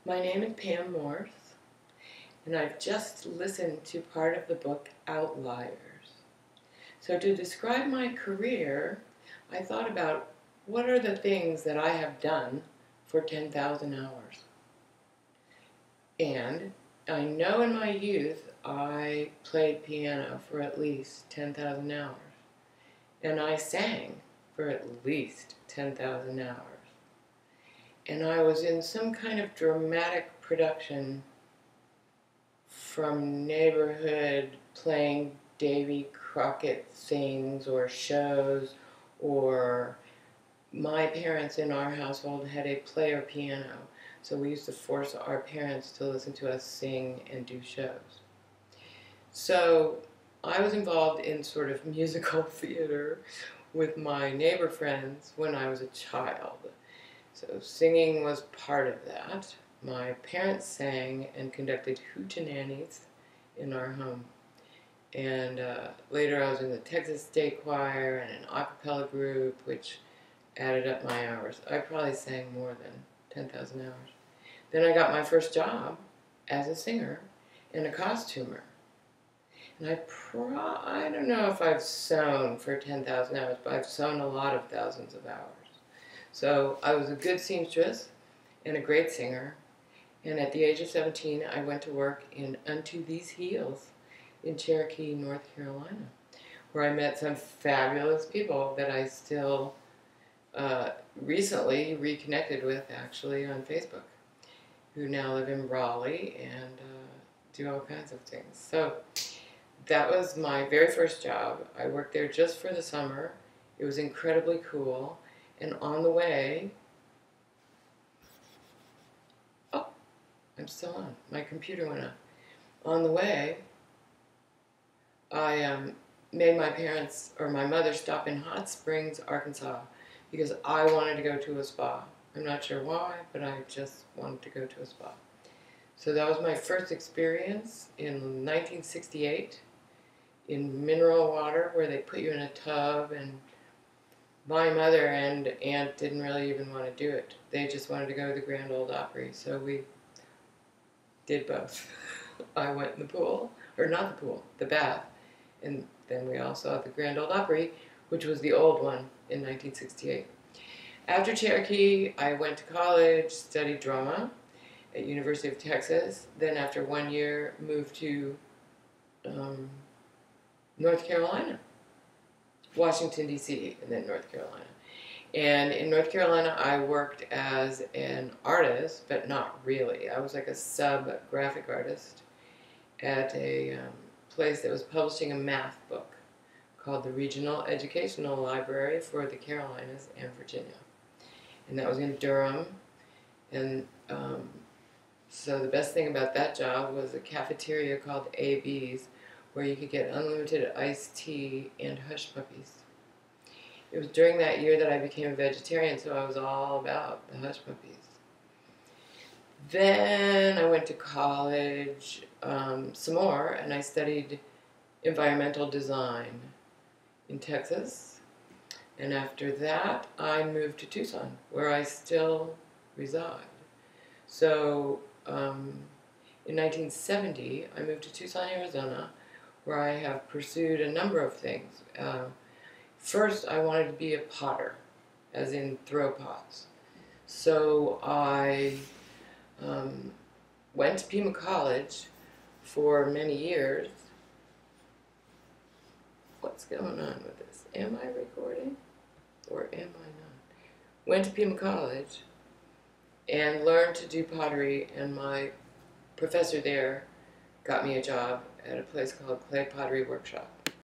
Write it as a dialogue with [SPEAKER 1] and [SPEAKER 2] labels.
[SPEAKER 1] My name is Pam Morse, and I've just listened to part of the book Outliers. So to describe my career, I thought about what are the things that I have done for 10,000 hours. And I know in my youth I played piano for at least 10,000 hours. And I sang for at least 10,000 hours. And I was in some kind of dramatic production from neighborhood playing Davy Crockett things or shows, or my parents in our household had a player piano, so we used to force our parents to listen to us sing and do shows. So I was involved in sort of musical theater with my neighbor friends when I was a child. So singing was part of that. My parents sang and conducted hootenannies in our home. And later I was in the Texas State Choir and an a cappella group, which added up my hours. I probably sang more than 10,000 hours. Then I got my first job as a singer and a costumer. And I don't know if I've sewn for 10,000 hours, but I've sewn a lot of thousands of hours. So I was a good seamstress and a great singer. And at the age of 17, I went to work in Unto These Heels in Cherokee, North Carolina, where I met some fabulous people that I still recently reconnected with, actually, on Facebook, who now live in Raleigh and do all kinds of things. So that was my very first job. I worked there just for the summer. It was incredibly cool. And on the way, oh, I'm still on. My computer went up. On the way, I made my parents, or my mother, stop in Hot Springs, Arkansas, because I wanted to go to a spa. I'm not sure why, but I just wanted to go to a spa. So that was my first experience in 1968 in mineral water, where they put you in a tub, and my mother and aunt didn't really even want to do it. They just wanted to go to the Grand Ole Opry, so we did both. I went in the pool, or not the pool, the bath, and then we all saw the Grand Ole Opry, which was the old one in 1968. After Cherokee, I went to college, studied drama at University of Texas. Then after 1 year, moved to North Carolina, Washington, D.C., and then North Carolina. And in North Carolina, I worked as an artist, but not really. I was like a sub-graphic artist at a place that was publishing a math book called the Regional Educational Library for the Carolinas and Virginia. And that was in Durham. And so the best thing about that job was a cafeteria called AB's, where you could get unlimited iced tea and hush puppies. It was during that year that I became a vegetarian, so I was all about the hush puppies. Then I went to college some more, and I studied environmental design in Texas. And after that, I moved to Tucson, where I still reside. So in 1970, I moved to Tucson, Arizona, where I have pursued a number of things. First, I wanted to be a potter, as in throw pots. So I went to Pima College for many years. What's going on with this? Am I recording or am I not? Went to Pima College and learned to do pottery, and my professor there got me a job at a place called Clay Pottery Workshop.